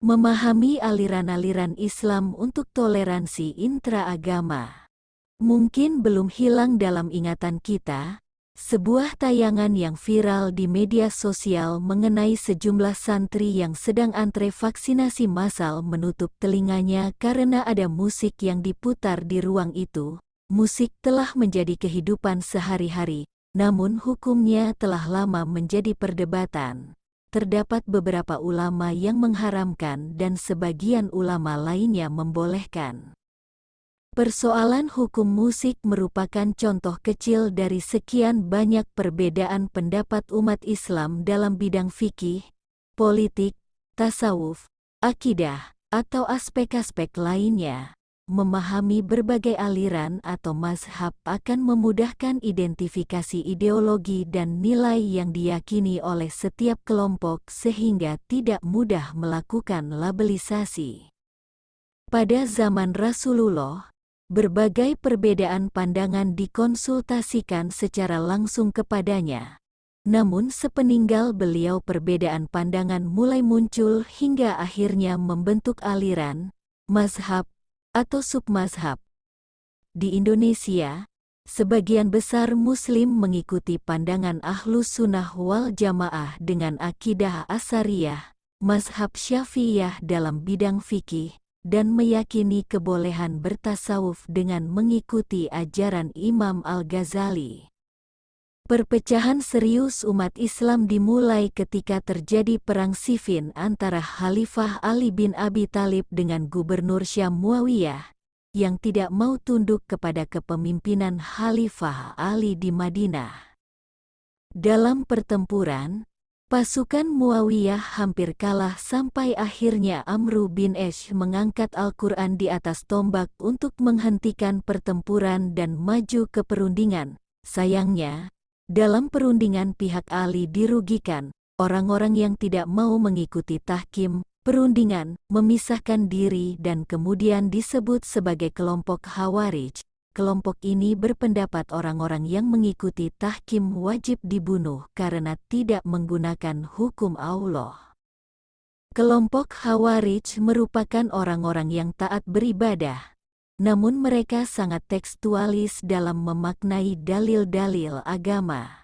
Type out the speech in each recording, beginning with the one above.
Memahami aliran-aliran Islam untuk toleransi intraagama. Mungkin belum hilang dalam ingatan kita, sebuah tayangan yang viral di media sosial mengenai sejumlah santri yang sedang antre vaksinasi massal menutup telinganya karena ada musik yang diputar di ruang itu. Musik telah menjadi kehidupan sehari-hari, namun hukumnya telah lama menjadi perdebatan. Terdapat beberapa ulama yang mengharamkan dan sebagian ulama lainnya membolehkan. Persoalan hukum musik merupakan contoh kecil dari sekian banyak perbedaan pendapat umat Islam dalam bidang fikih, politik, tasawuf, akidah, atau aspek-aspek lainnya. Memahami berbagai aliran atau mazhab akan memudahkan identifikasi ideologi dan nilai yang diyakini oleh setiap kelompok sehingga tidak mudah melakukan labelisasi. Pada zaman Rasulullah, berbagai perbedaan pandangan dikonsultasikan secara langsung kepadanya. Namun sepeninggal beliau perbedaan pandangan mulai muncul hingga akhirnya membentuk aliran, mazhab, atau submazhab. Di Indonesia, sebagian besar Muslim mengikuti pandangan Ahlus Sunnah wal Jamaah dengan akidah Asy'ariyah, mazhab Syafi'iyah dalam bidang fikih, dan meyakini kebolehan bertasawuf dengan mengikuti ajaran Imam Al-Ghazali. Perpecahan serius umat Islam dimulai ketika terjadi perang Siffin antara Khalifah Ali bin Abi Thalib dengan Gubernur Syam Muawiyah, yang tidak mau tunduk kepada kepemimpinan Khalifah Ali di Madinah. Dalam pertempuran, pasukan Muawiyah hampir kalah sampai akhirnya Amru bin Ash mengangkat Al-Quran di atas tombak untuk menghentikan pertempuran dan maju ke perundingan. Sayangnya, dalam perundingan pihak Ali dirugikan. Orang-orang yang tidak mau mengikuti tahkim perundingan memisahkan diri dan kemudian disebut sebagai kelompok Khawarij. Kelompok ini berpendapat orang-orang yang mengikuti tahkim wajib dibunuh karena tidak menggunakan hukum Allah. Kelompok Khawarij merupakan orang-orang yang taat beribadah, namun mereka sangat tekstualis dalam memaknai dalil-dalil agama.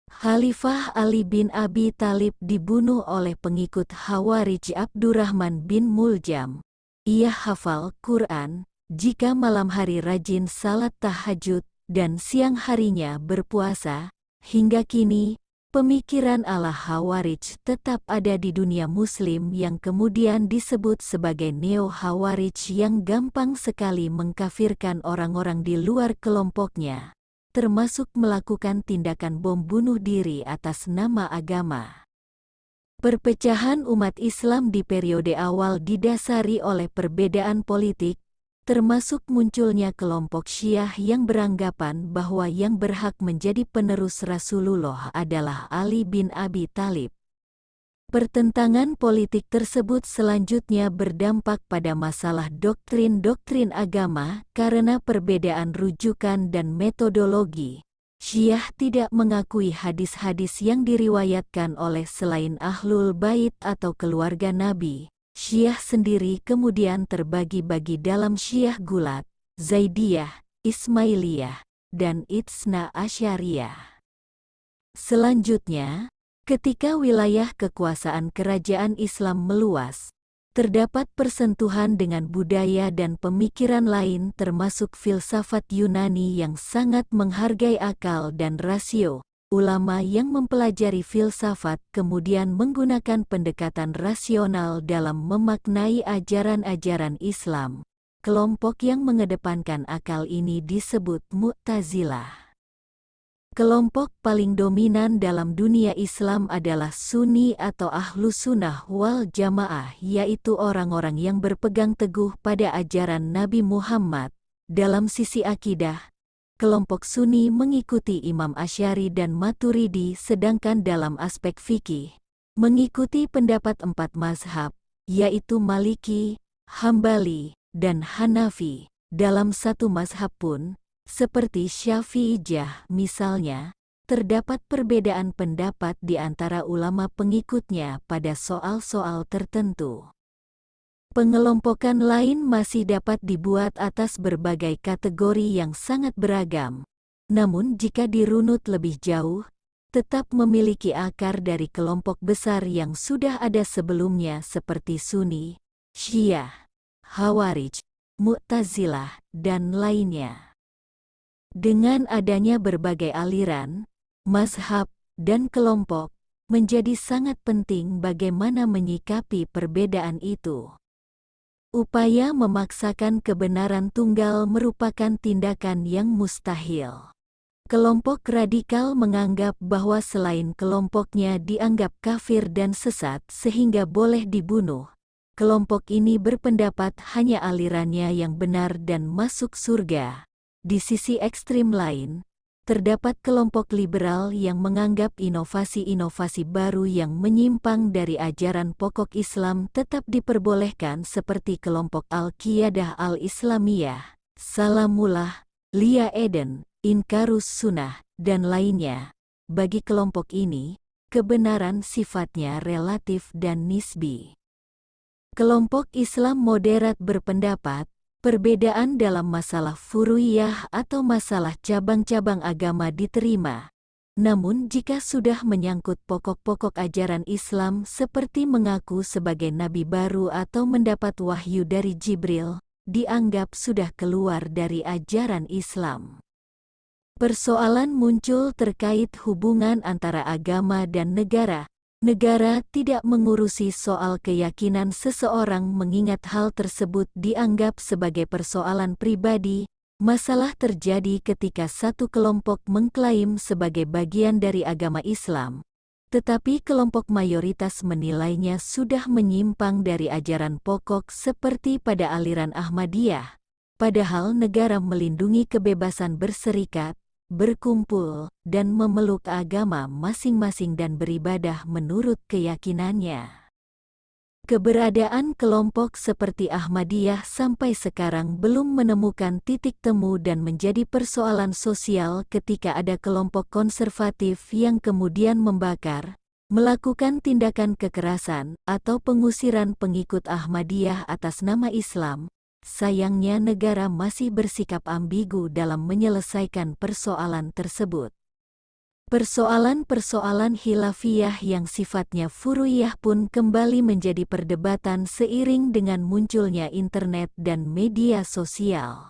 Khalifah Ali bin Abi Thalib dibunuh oleh pengikut Khawarij Abdurrahman bin Muljam. Ia hafal Quran, jika malam hari rajin salat tahajud, dan siang harinya berpuasa. Hingga kini, pemikiran ala Khawarij tetap ada di dunia Muslim yang kemudian disebut sebagai Neo-Khawarij yang gampang sekali mengkafirkan orang-orang di luar kelompoknya, termasuk melakukan tindakan bom bunuh diri atas nama agama. Perpecahan umat Islam di periode awal didasari oleh perbedaan politik, termasuk munculnya kelompok Syiah yang beranggapan bahwa yang berhak menjadi penerus Rasulullah adalah Ali bin Abi Thalib. Pertentangan politik tersebut selanjutnya berdampak pada masalah doktrin-doktrin agama karena perbedaan rujukan dan metodologi. Syiah tidak mengakui hadis-hadis yang diriwayatkan oleh selain Ahlul Bait atau keluarga Nabi. Syiah sendiri kemudian terbagi-bagi dalam Syiah Gulat, Zaidiyah, Ismailiyah, dan Itsna Asyariyah. Selanjutnya, ketika wilayah kekuasaan kerajaan Islam meluas, terdapat persentuhan dengan budaya dan pemikiran lain termasuk filsafat Yunani yang sangat menghargai akal dan rasio. Ulama yang mempelajari filsafat kemudian menggunakan pendekatan rasional dalam memaknai ajaran-ajaran Islam. Kelompok yang mengedepankan akal ini disebut Mu'tazilah. Kelompok paling dominan dalam dunia Islam adalah Sunni atau Ahlus Sunnah wal Jamaah, yaitu orang-orang yang berpegang teguh pada ajaran Nabi Muhammad. Dalam sisi akidah, kelompok Sunni mengikuti Imam Asy'ari dan Maturidi, sedangkan dalam aspek fikih, mengikuti pendapat empat mazhab, yaitu Maliki, Hambali, dan Hanafi. Dalam satu mazhab pun, seperti Syafi'iyah misalnya, terdapat perbedaan pendapat di antara ulama pengikutnya pada soal-soal tertentu. Pengelompokan lain masih dapat dibuat atas berbagai kategori yang sangat beragam. Namun jika dirunut lebih jauh, tetap memiliki akar dari kelompok besar yang sudah ada sebelumnya seperti Sunni, Syiah, Khawarij, Mu'tazilah, dan lainnya. Dengan adanya berbagai aliran, mazhab, dan kelompok, menjadi sangat penting bagaimana menyikapi perbedaan itu. Upaya memaksakan kebenaran tunggal merupakan tindakan yang mustahil. Kelompok radikal menganggap bahwa selain kelompoknya dianggap kafir dan sesat sehingga boleh dibunuh, kelompok ini berpendapat hanya alirannya yang benar dan masuk surga. Di sisi ekstrim lain, terdapat kelompok liberal yang menganggap inovasi-inovasi baru yang menyimpang dari ajaran pokok Islam tetap diperbolehkan seperti kelompok Al-Qiyadah Al-Islamiyah, Salamullah, Lia Eden, Inkarus Sunnah, dan lainnya. Bagi kelompok ini, kebenaran sifatnya relatif dan nisbi. Kelompok Islam moderat berpendapat, perbedaan dalam masalah furu'iyah atau masalah cabang-cabang agama diterima. Namun jika sudah menyangkut pokok-pokok ajaran Islam seperti mengaku sebagai nabi baru atau mendapat wahyu dari Jibril, dianggap sudah keluar dari ajaran Islam. Persoalan muncul terkait hubungan antara agama dan negara. Negara tidak mengurusi soal keyakinan seseorang mengingat hal tersebut dianggap sebagai persoalan pribadi. Masalah terjadi ketika satu kelompok mengklaim sebagai bagian dari agama Islam, tetapi kelompok mayoritas menilainya sudah menyimpang dari ajaran pokok seperti pada aliran Ahmadiyah. Padahal negara melindungi kebebasan berserikat, berkumpul, dan memeluk agama masing-masing dan beribadah menurut keyakinannya. Keberadaan kelompok seperti Ahmadiyah sampai sekarang belum menemukan titik temu dan menjadi persoalan sosial ketika ada kelompok konservatif yang kemudian membakar, melakukan tindakan kekerasan, atau pengusiran pengikut Ahmadiyah atas nama Islam. Sayangnya negara masih bersikap ambigu dalam menyelesaikan persoalan tersebut. Persoalan-persoalan khilafiyah yang sifatnya furu'iyah pun kembali menjadi perdebatan seiring dengan munculnya internet dan media sosial.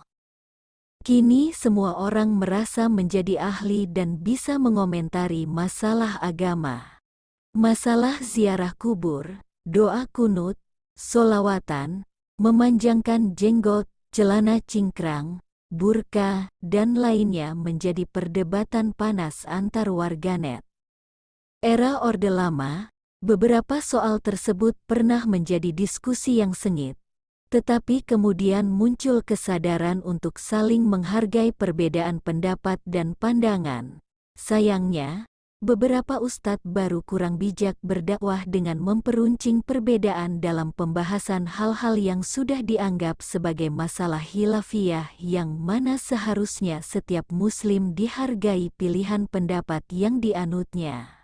Kini semua orang merasa menjadi ahli dan bisa mengomentari masalah agama. Masalah ziarah kubur, doa kunut, sholawatan, memanjangkan jenggot, celana cingkrang, burka, dan lainnya menjadi perdebatan panas antar warganet. Era Orde Lama, beberapa soal tersebut pernah menjadi diskusi yang sengit, tetapi kemudian muncul kesadaran untuk saling menghargai perbedaan pendapat dan pandangan. Sayangnya, beberapa ustadz baru kurang bijak berdakwah dengan memperuncing perbedaan dalam pembahasan hal-hal yang sudah dianggap sebagai masalah khilafiyah yang mana seharusnya setiap muslim dihargai pilihan pendapat yang dianutnya.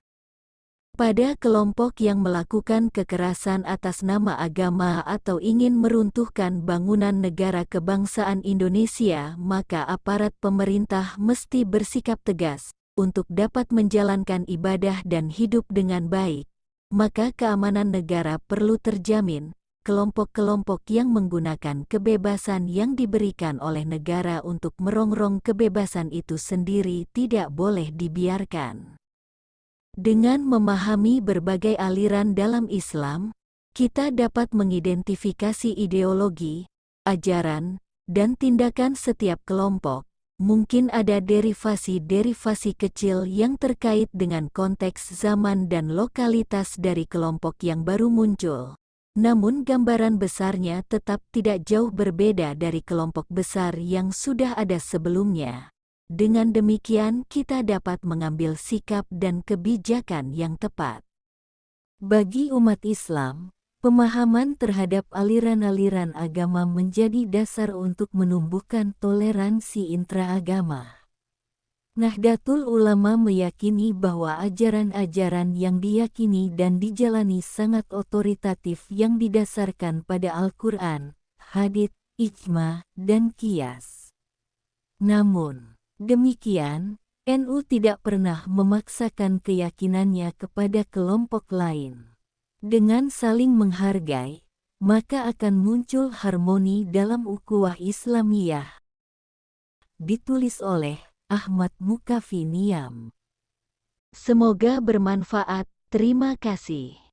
Pada kelompok yang melakukan kekerasan atas nama agama atau ingin meruntuhkan bangunan negara kebangsaan Indonesia, maka aparat pemerintah mesti bersikap tegas. Untuk dapat menjalankan ibadah dan hidup dengan baik, maka keamanan negara perlu terjamin. Kelompok-kelompok yang menggunakan kebebasan yang diberikan oleh negara untuk merongrong kebebasan itu sendiri tidak boleh dibiarkan. Dengan memahami berbagai aliran dalam Islam, kita dapat mengidentifikasi ideologi, ajaran, dan tindakan setiap kelompok. Mungkin ada derivasi-derivasi kecil yang terkait dengan konteks zaman dan lokalitas dari kelompok yang baru muncul. Namun gambaran besarnya tetap tidak jauh berbeda dari kelompok besar yang sudah ada sebelumnya. Dengan demikian kita dapat mengambil sikap dan kebijakan yang tepat. Bagi umat Islam, pemahaman terhadap aliran-aliran agama menjadi dasar untuk menumbuhkan toleransi intraagama. Nahdlatul Ulama meyakini bahwa ajaran-ajaran yang diyakini dan dijalani sangat otoritatif yang didasarkan pada Al-Quran, hadits, ijma, dan qiyas. Namun, demikian, NU tidak pernah memaksakan keyakinannya kepada kelompok lain. Dengan saling menghargai, maka akan muncul harmoni dalam ukhuwah Islamiyah. Ditulis oleh Ahmad Mukafi Niam. Semoga bermanfaat. Terima kasih.